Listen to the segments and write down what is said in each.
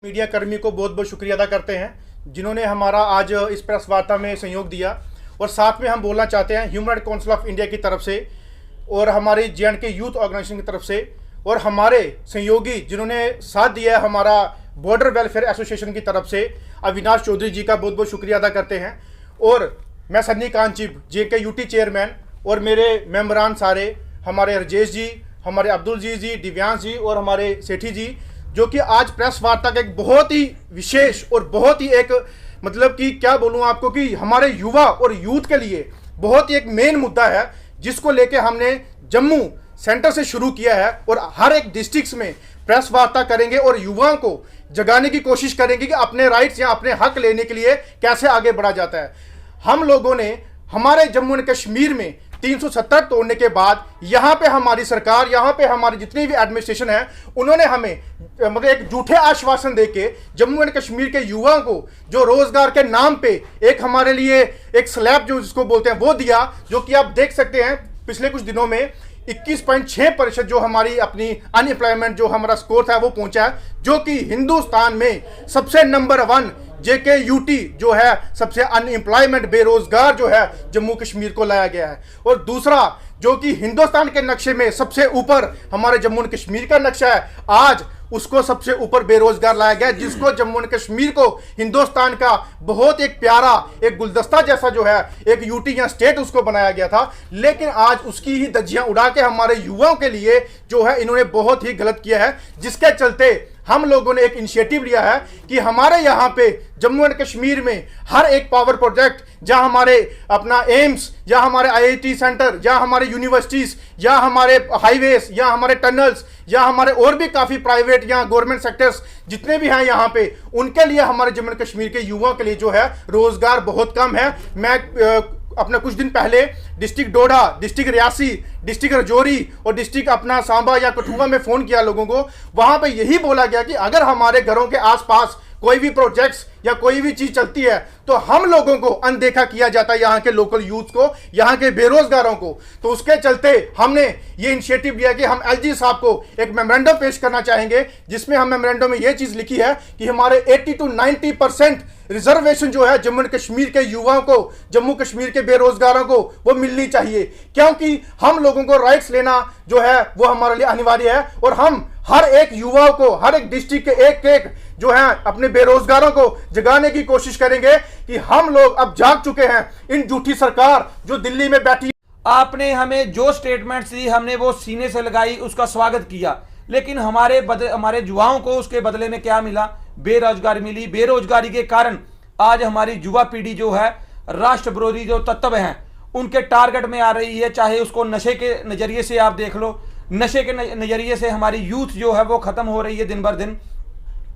Media कर्मी को बहुत बहुत शुक्रिया अदा करते हैं जिन्होंने हमारा आज इस प्रेस वार्ता में सहयोग दिया। और साथ में हम बोलना चाहते हैं human right council of India की तरफ से और हमारी J&K यूथ ऑर्गेनाइजेशन की तरफ से और हमारे सहयोगी जिन्होंने साथ दिया है हमारा बॉर्डर वेलफेयर एसोसिएशन की तरफ से अविनाश चौधरी जी का बहुत बहुत शुक्रिया अदा करते हैं। और मैं सन्नी कांचीप J&K यूटी चेयरमैन और मेरे मेंबरान सारे हमारे राजेश जी, हमारे अब्दुल जी, दिव्यांश जी और हमारे सेठी जी, जो कि आज प्रेस वार्ता का एक बहुत ही विशेष और बहुत ही एक मतलब कि क्या बोलूं आपको कि हमारे युवा और यूथ के लिए बहुत ही एक मेन मुद्दा है जिसको लेके हमने जम्मू सेंटर से शुरू किया है और हर एक डिस्ट्रिक्ट में प्रेस वार्ता करेंगे और युवाओं को जगाने की कोशिश करेंगे कि अपने राइट्स या अपने हक लेने के लिए कैसे आगे बढ़ा जाता है। हम लोगों ने हमारे जम्मू एंड कश्मीर में 370 तोड़ने के बाद यहाँ पे हमारी सरकार, यहाँ पे हमारी जितनी भी एडमिनिस्ट्रेशन है, उन्होंने हमें मतलब एक झूठे आश्वासन देके जम्मू एंड कश्मीर के युवाओं को जो रोजगार के नाम पे एक हमारे लिए एक स्लैब जो जिसको बोलते हैं वो दिया, जो कि आप देख सकते हैं पिछले कुछ दिनों में 21.6% जो हमारी अपनी अनएम्प्लॉयमेंट जो हमारा स्कोर था वो पहुंचा है, जो कि हिंदुस्तान में सबसे नंबर 1 J&K यूटी जो है सबसे अनएम्प्लॉयमेंट बेरोजगार जो है जम्मू कश्मीर को लाया गया है। और दूसरा जो कि हिंदुस्तान के नक्शे में सबसे ऊपर हमारे जम्मू एंड कश्मीर का नक्शा है, आज उसको सबसे ऊपर बेरोजगार लाया गया, जिसको जम्मू एंड कश्मीर को हिंदुस्तान का बहुत एक प्यारा एक गुलदस्ता जैसा जो है एक यूटी या स्टेट उसको बनाया गया था। लेकिन आज उसकी ही धज्जियां उड़ा के हमारे युवाओं के लिए जो है इन्होंने बहुत ही गलत किया है, जिसके चलते हम लोगों ने एक इनिशिएटिव लिया है कि हमारे यहाँ पे जम्मू एंड कश्मीर में हर एक पावर प्रोजेक्ट जहाँ हमारे अपना एम्स या हमारे IIT सेंटर या हमारे यूनिवर्सिटीज या हमारे हाईवेज या हमारे टनल्स या हमारे और भी काफ़ी प्राइवेट या गवर्नमेंट सेक्टर्स जितने भी हैं यहाँ पे, उनके लिए हमारे जम्मू एंड कश्मीर के युवाओं के लिए जो है रोजगार बहुत कम है। मैं अपना कुछ दिन पहले डिस्ट्रिक्ट डोडा, डिस्ट्रिक्ट रियासी, डिस्ट्रिक्ट रजौरी और डिस्ट्रिक्ट अपना सांबा या कठुआ में फ़ोन किया लोगों को, वहाँ पे यही बोला गया कि अगर हमारे घरों के आसपास कोई भी प्रोजेक्ट्स या कोई भी चीज़ चलती है तो हम लोगों को अनदेखा किया जाता है, यहाँ के लोकल यूथ को, यहाँ के बेरोजगारों को। तो उसके चलते हमने ये इनिशिएटिव लिया कि हम LG साहब को एक मेमोरेंडम पेश करना चाहेंगे, जिसमें हम मेमोरेंडम में ये चीज़ लिखी है कि हमारे 80 to 90% रिजर्वेशन जो है जम्मू एंड कश्मीर के युवाओं को, जम्मू कश्मीर के बेरोजगारों को वो मिलनी चाहिए, क्योंकि हम लोगों को राइट्स लेना जो है वो हमारे लिए अनिवार्य है। और हम हर एक युवाओं को, हर एक डिस्ट्रिक्ट के एक जो है अपने बेरोजगारों को जगाने की कोशिश करेंगे कि हम लोग अब जाग चुके हैं इन झूठी सरकार जो दिल्ली में बैठी। आपने हमें जो स्टेटमेंट्स दी हमने वो सीने से लगाई, उसका स्वागत किया, लेकिन हमारे युवाओं को उसके बदले में क्या मिला? बेरोजगारी मिली। बेरोजगारी के कारण आज हमारी युवा पीढ़ी जो है राष्ट्र विरोधी जो तत्व हैं उनके टारगेट में आ रही है। चाहे उसको नशे के नजरिए से आप देख लो, नशे के नजरिए से हमारी यूथ जो है वो खत्म हो रही है दिन भर दिन।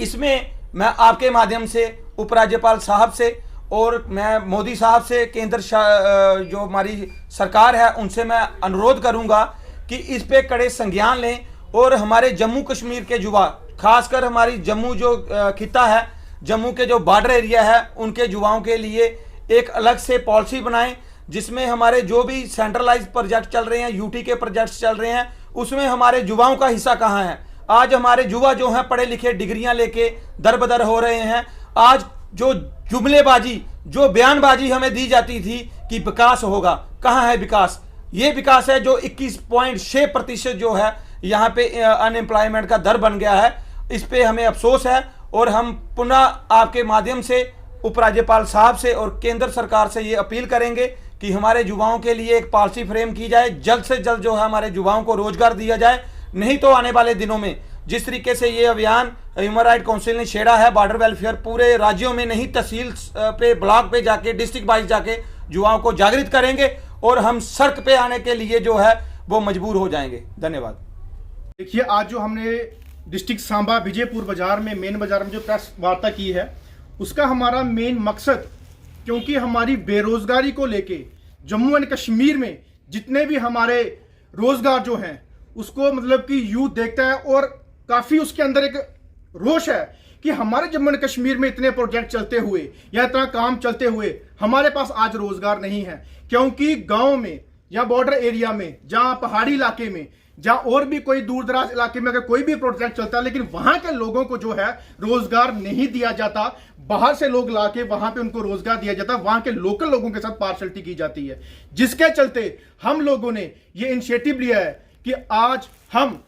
इसमें मैं आपके माध्यम से उपराज्यपाल साहब से और मैं मोदी साहब से, केंद्र जो हमारी सरकार है उनसे मैं अनुरोध करूंगा कि इस पे कड़े संज्ञान लें और हमारे जम्मू कश्मीर के युवा, खासकर हमारी जम्मू जो खिता है, जम्मू के जो बॉर्डर एरिया है, उनके युवाओं के लिए एक अलग से पॉलिसी बनाएं, जिसमें हमारे जो भी सेंट्रलाइज प्रोजेक्ट चल रहे हैं, यूटी के प्रोजेक्ट्स चल रहे हैं, उसमें हमारे युवाओं का हिस्सा कहाँ है। आज हमारे युवा जो हैं पढ़े लिखे डिग्रियां लेके दरबदर हो रहे हैं। आज जो जुमलेबाजी, जो बयानबाजी हमें दी जाती थी कि विकास होगा, कहाँ है विकास? ये विकास है जो 21.6% जो है यहाँ पे अनएम्प्लॉयमेंट का दर बन गया है। इस पे हमें अफसोस है और हम पुनः आपके माध्यम से उपराज्यपाल साहब से और केंद्र सरकार से ये अपील करेंगे कि हमारे युवाओं के लिए एक पॉलिसी फ्रेम की जाए, जल्द से जल्द जो है हमारे युवाओं को रोजगार दिया जाए। नहीं तो आने वाले दिनों में जिस तरीके से ये अभियान ह्यूमन राइट काउंसिल ने छेड़ा है, बॉर्डर वेलफेयर पूरे राज्यों में नहीं, तहसील पे, ब्लॉक पे जाके, डिस्ट्रिक्ट वाइज जाके युवाओं को जागृत करेंगे और हम सड़क पे आने के लिए जो है वो मजबूर हो जाएंगे। धन्यवाद। देखिए, आज जो हमने डिस्ट्रिक्ट सांबा विजयपुर बाजार में, मेन बाजार में जो प्रेस वार्ता की है, उसका हमारा मेन मकसद, क्योंकि हमारी बेरोजगारी को लेके जम्मू एंड कश्मीर में जितने भी हमारे रोजगार जो हैं उसको मतलब कि यूथ देखता है और काफ़ी उसके अंदर एक रोष है कि हमारे जम्मू एंड कश्मीर में इतने प्रोजेक्ट चलते हुए या इतना काम चलते हुए हमारे पास आज रोजगार नहीं है। क्योंकि गांव में या बॉर्डर एरिया में, जहां पहाड़ी इलाके में, जहां और भी कोई दूर दराज इलाके में अगर कोई भी प्रोजेक्ट चलता है, लेकिन वहां के लोगों को जो है रोजगार नहीं दिया जाता, बाहर से लोग लाके वहां पे उनको रोजगार दिया जाता, वहां के लोकल लोगों के साथ पार्शलिटी की जाती है, जिसके चलते हम लोगों ने ये इनिशिएटिव लिया है कि आज हम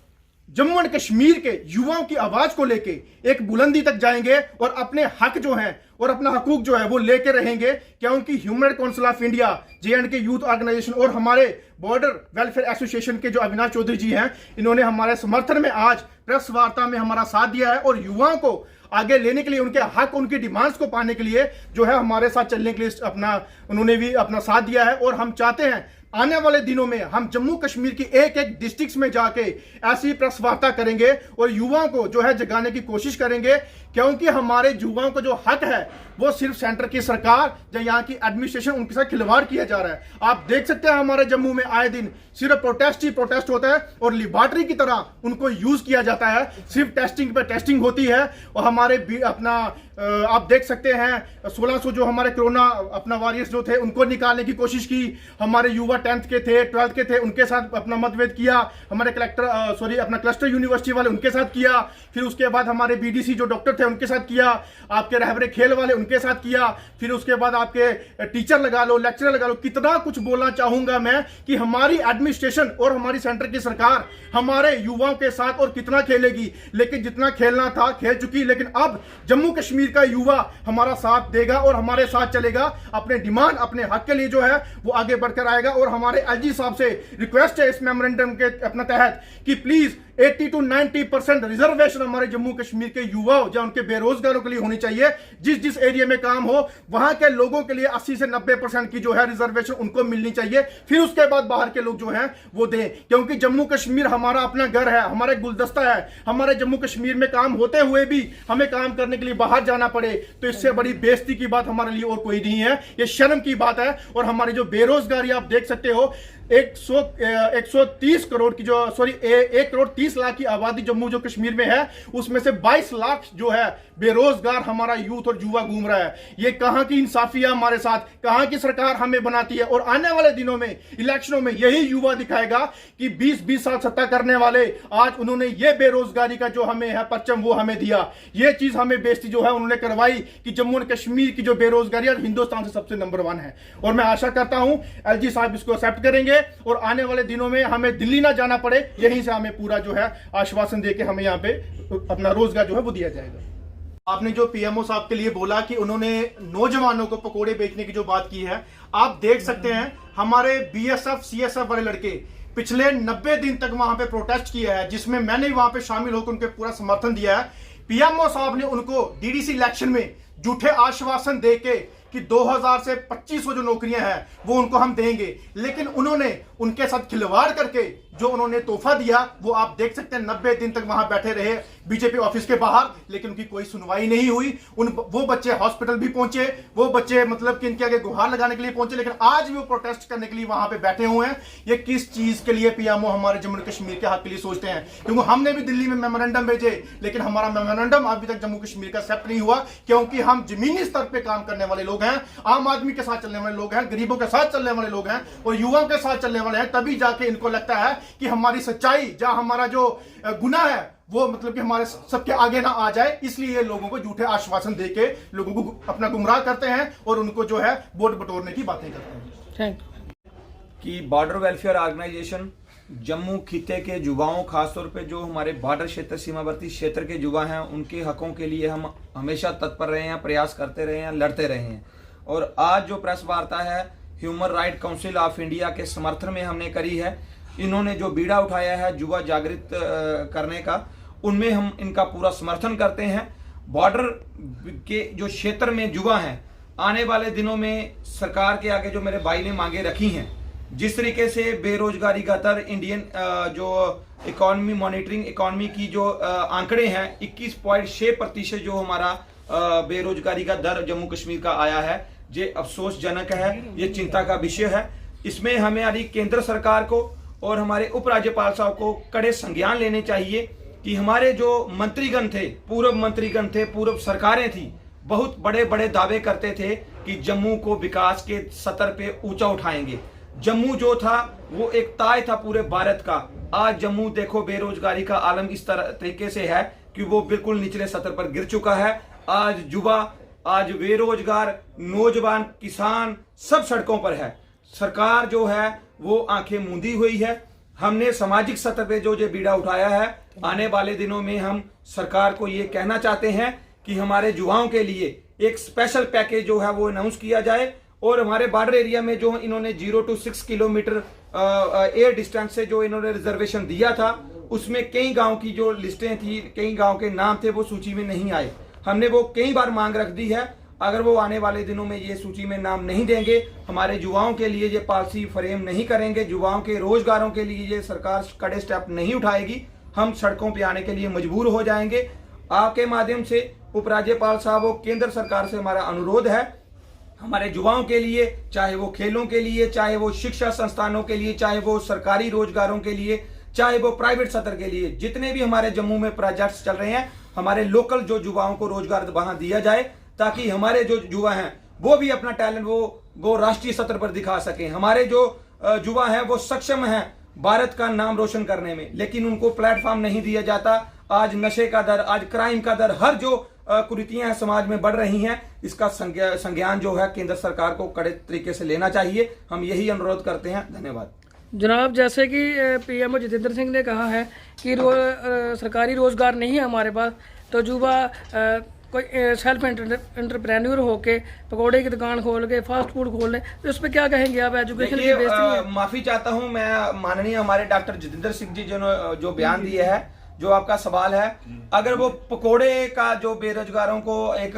जम्मू एंड कश्मीर के युवाओं की आवाज को लेके एक बुलंदी तक जाएंगे और अपने हक जो हैं और अपना हकूक जो है वो लेके रहेंगे, क्योंकि human right council of India, J&K youth organization और हमारे बॉर्डर वेलफेयर एसोसिएशन के जो अविनाश चौधरी जी हैं, इन्होंने हमारे समर्थन में आज प्रेस वार्ता में हमारा साथ दिया है और युवाओं को आगे लेने के लिए, उनके हक, उनकी डिमांड्स को पाने के लिए जो है हमारे साथ चलने के लिए उन्होंने भी अपना साथ दिया है। और हम चाहते हैं आने वाले दिनों में हम जम्मू कश्मीर की एक एक डिस्ट्रिक्ट में जाके ऐसी प्रेस वार्ता करेंगे और युवाओं को जो है जगाने की कोशिश करेंगे, क्योंकि हमारे युवाओं को जो हक है वो सिर्फ सेंटर की सरकार या यहाँ की एडमिनिस्ट्रेशन, उनके साथ खिलवाड़ किया जा रहा है। आप देख सकते हैं हमारे जम्मू में आए दिन सिर्फ प्रोटेस्ट ही प्रोटेस्ट होता है और लिबार्टरी की तरह उनको यूज किया जाता है, सिर्फ टेस्टिंग पे टेस्टिंग होती है। और हमारे आप देख सकते हैं 1600 जो हमारे कोरोना अपना वॉरियर्स जो थे उनको निकालने की कोशिश की, हमारे युवा 10th के थे, 12th के थे, उनके साथ अपना मतभेद किया, हमारे अपना क्लस्टर यूनिवर्सिटी वाले उनके साथ किया, फिर उसके बाद हमारे BDC जो डॉक्टर थे उनके साथ किया, आपके रहबरे खेल वाले उनके साथ किया, फिर उसके बाद आपके टीचर लगा लो, लेक्चरर लगा लो। कितना कुछ बोलना चाहूंगा मैं कि हमारी एडमिनिस्ट्रेशन और हमारी सेंटर की सरकार हमारे युवाओं के साथ और कितना खेलेगी, लेकिन जितना खेलना था खेल चुकी। लेकिन अब जम्मू कश्मीर का युवा हमारा साथ देगा और हमारे साथ चलेगा, अपने डिमांड, अपने हक के लिए जो है वो आगे बढ़कर आएगा। और हमारे LG साहब से रिक्वेस्ट है इस मेमोरेंडम के अपना तहत कि प्लीज 80 to 90% रिजर्वेशन हमारे जम्मू कश्मीर के युवाओं या उनके बेरोजगारों के लिए होनी चाहिए। जिस जिस एरिया में काम हो वहां के लोगों के लिए 80 से 90% की जो है रिजर्वेशन उनको मिलनी चाहिए, फिर उसके बाद बाहर के लोग जो हैं वो दें, क्योंकि जम्मू कश्मीर हमारा अपना घर है, हमारा एक गुलदस्ता है। हमारे जम्मू कश्मीर में काम होते हुए भी हमें काम करने के लिए बाहर जाना पड़े तो इससे बड़ी बेइज्जती की बात हमारे लिए और कोई नहीं है, ये शर्म की बात है। और हमारी जो बेरोजगारी आप देख सकते हो 130 करोड़ की जो 1 करोड़ 30 लाख की आबादी जम्मू जो कश्मीर में है, उसमें से 22 लाख जो है बेरोजगार हमारा यूथ और युवा घूम रहा है। ये कहां की इंसाफी है हमारे साथ, कहां की सरकार हमें बनाती है। और आने वाले दिनों में इलेक्शनों में यही युवा दिखाएगा कि 20-20 साल सत्ता करने वाले आज उन्होंने ये बेरोजगारी का जो हमें है परचम वो हमें दिया, ये चीज हमें बेइज्जती जो है उन्होंने करवाई कि जम्मू और कश्मीर की जो बेरोजगारी है हिंदुस्तान से सबसे नंबर 1 है। और मैं आशा करता हूं LG साहब इसको एक्सेप्ट करेंगे और आने वाले दिनों में हमें दिल्ली ना जाना पड़े, यहीं से हमें पूरा जो है आश्वासन देके हमें यहाँ पे अपना रोजगार जो है वो दिया जाएगा। आपने जो PMO साहब के लिए बोला कि उन्होंने नौजवानों को पकोड़े बेचने की जो बात की है, आप देख सकते हैं हमारे BSF CSF वाले लड़के पिछले 90 दिन तक वहां पे प्रोटेस्ट किया है, जिसमें मैंने वहां पे शामिल होकर उनको पूरा समर्थन दिया है। PMO साहब ने उनको DDC इलेक्शन में झूठे आश्वासन देके कि 2000 से 2500 जो नौकरियां हैं वो उनको हम देंगे, लेकिन उन्होंने उनके साथ खिलवाड़ करके जो उन्होंने तोहफा दिया वो आप देख सकते हैं 90 दिन तक वहां बैठे रहे बीजेपी ऑफिस के बाहर, लेकिन उनकी कोई सुनवाई नहीं हुई। वो बच्चे हॉस्पिटल भी पहुंचे, वो बच्चे मतलब कि इनके आगे गुहार लगाने के लिए पहुंचे, लेकिन आज भी वो प्रोटेस्ट करने के लिए वहां पे बैठे हुए हैं। ये किस चीज के लिए PMO हमारे जम्मू कश्मीर के हक के लिए सोचते हैं? क्योंकि हमने भी दिल्ली में मेमोरेंडम भेजे, लेकिन हमारा मेमोरेंडम अभी तक जम्मू कश्मीर का एक्सेप्ट नहीं हुआ, क्योंकि हम जमीनी स्तर पर काम करने वाले लोग हैं, आम आदमी के साथ चलने वाले लोग हैं, गरीबों के साथ चलने वाले लोग हैं और युवाओं के साथ चलने वाले हैं। तभी जाके इनको लगता है कि हमारी सच्चाई जहां हमारा जो गुनाह है वो मतलब कि हमारे सबके आगे ना आ जाए, इसलिए लोगों को झूठे आश्वासन देके लोगों को अपना गुमराह करते हैं और उनको जो है वोट बटोरने की बातें करते हैं। कि बॉर्डर वेलफेयर ऑर्गेनाइजेशन जम्मू खिते के युवाओं, खासतौर पे जो हमारे बॉर्डर क्षेत्र, सीमावर्ती क्षेत्र के युवा हैं, उनके हकों के लिए हम हमेशा तत्पर रहे हैं, प्रयास करते रहे हैं, लड़ते रहे हैं। और आज जो प्रेस वार्ता है human right council of India के समर्थन में हमने करी है, इन्होंने जो बीड़ा उठाया है युवा जागृत करने का, उनमें हम इनका पूरा समर्थन करते हैं। बॉर्डर के जो क्षेत्र में युवा हैं, आने वाले दिनों में सरकार के आगे जो मेरे भाई ने मांगे रखी हैं, जिस तरीके से बेरोजगारी का दर इंडियन जो इकोनॉमी मॉनिटरिंग इकोनॉमी की जो आंकड़े हैं 21.6% जो हमारा बेरोजगारी का दर जम्मू कश्मीर का आया है, ये अफसोसजनक है, ये चिंता का विषय है। इसमें हमारी केंद्र सरकार को और हमारे उपराज्यपाल साहब को कड़े संज्ञान लेने चाहिए कि हमारे जो मंत्रीगण थे, पूर्व मंत्रीगण थे, पूर्व सरकारें थी, बहुत बड़े बड़े दावे करते थे कि जम्मू को विकास के स्तर पे ऊंचा उठाएंगे। जम्मू जो था वो एक ताज था पूरे भारत का। आज जम्मू देखो बेरोजगारी का आलम इस तरह तरीके से है कि वो बिल्कुल निचले स्तर पर गिर चुका है। आज युवा, आज बेरोजगार, नौजवान, किसान सब सड़कों पर है। सरकार जो है वो आंखें मूंदी हुई है। हमने सामाजिक स्तर पे जो बीड़ा उठाया है, आने वाले दिनों में हम सरकार को ये कहना चाहते हैं कि हमारे युवाओं के लिए एक स्पेशल पैकेज जो है वो अनाउंस किया जाए। और हमारे बॉर्डर एरिया में जो इन्होंने 0 to 6 किलोमीटर एयर डिस्टेंस से जो इन्होंने रिजर्वेशन दिया था, उसमें कई गांव की जो लिस्टें थी, कई गांव के नाम थे, वो सूची में नहीं आए। हमने वो कई बार मांग रख दी है। अगर वो आने वाले दिनों में ये सूची में नाम नहीं देंगे, हमारे युवाओं के लिए ये पॉलिसी फ्रेम नहीं करेंगे, युवाओं के रोजगारों के लिए ये सरकार कड़े स्टेप नहीं उठाएगी, हम सड़कों पे आने के लिए मजबूर हो जाएंगे। आपके माध्यम से उपराज्यपाल साहब, केंद्र सरकार से हमारा अनुरोध है, हमारे युवाओं के लिए, चाहे वो खेलों के लिए, चाहे वो शिक्षा संस्थानों के लिए, चाहे वो सरकारी रोजगारों के लिए, चाहे वो प्राइवेट सेक्टर के लिए, जितने भी हमारे जम्मू में प्रोजेक्ट्स चल रहे हैं, हमारे लोकल जो युवाओं को रोजगार वहां दिया जाए, ताकि हमारे जो युवा हैं वो भी अपना टैलेंट वो राष्ट्रीय स्तर पर दिखा सकें। हमारे जो युवा हैं वो सक्षम हैं भारत का नाम रोशन करने में, लेकिन उनको प्लेटफॉर्म नहीं दिया जाता। आज नशे का दर, आज क्राइम का दर, हर जो कुरीतियां हैं समाज में बढ़ रही हैं, इसका संज्ञान जो है केंद्र सरकार को कड़े तरीके से लेना चाहिए। हम यही अनुरोध करते हैं। धन्यवाद जनाब। जैसे कि पीएमओ जितेंद्र सिंह ने कहा है कि सरकारी रोजगार नहीं है हमारे पास, तो युवा कोई सेल्फ एंटरप्रेन्योर होके पकौड़े की दुकान खोल के फास्ट फूड खोल ले, तो उस पर क्या कहेंगे आप? एजुकेशन की बेइज्जती है। माफी चाहता हूं मैं, माननीय हमारे डॉक्टर जितेंद्र सिंह जी जो बयान दिए है, जो आपका सवाल है, अगर वो पकोड़े का जो बेरोजगारों को एक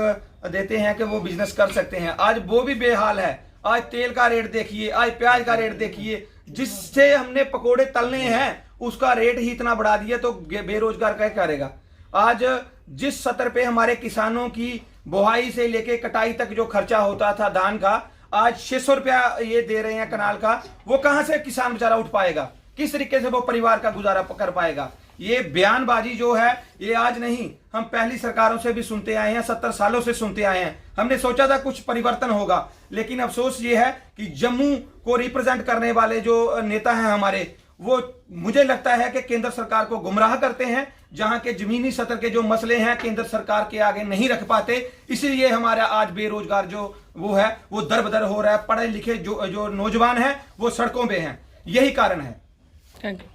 देते हैं कि वो बिजनेस कर सकते हैं, आज वो भी बेहाल है। आज तेल का रेट देखिए, आज प्याज का रेट देखिए, जिससे हमने पकोड़े तलने हैं उसका रेट ही इतना बढ़ा दिया, तो बेरोजगार क्या करेगा? आज जिस स्तर पे हमारे किसानों की बुआई से लेके कटाई तक जो खर्चा होता था धान का, आज 600 रुपया ये दे रहे हैं कनाल का, वो कहां से किसान बेचारा उठ पाएगा? किस तरीके से वो परिवार का गुजारा कर पाएगा? ये बयानबाजी जो है ये आज नहीं, हम पहली सरकारों से भी सुनते आए हैं, 70 सालों से सुनते आए हैं। हमने सोचा था कुछ परिवर्तन होगा, लेकिन अफसोस ये है कि जम्मू को रिप्रेजेंट करने वाले जो नेता हैं हमारे, वो मुझे लगता है कि केंद्र सरकार को गुमराह करते हैं। जहां के जमीनी स्तर के जो मसले हैं केंद्र सरकार के आगे नहीं रख पाते, इसीलिए हमारा आज बेरोजगार जो वो है वो दर बदर हो रहा है। पढ़े लिखे जो नौजवान हैं वो सड़कों पे हैं, यही कारण है। Thank you.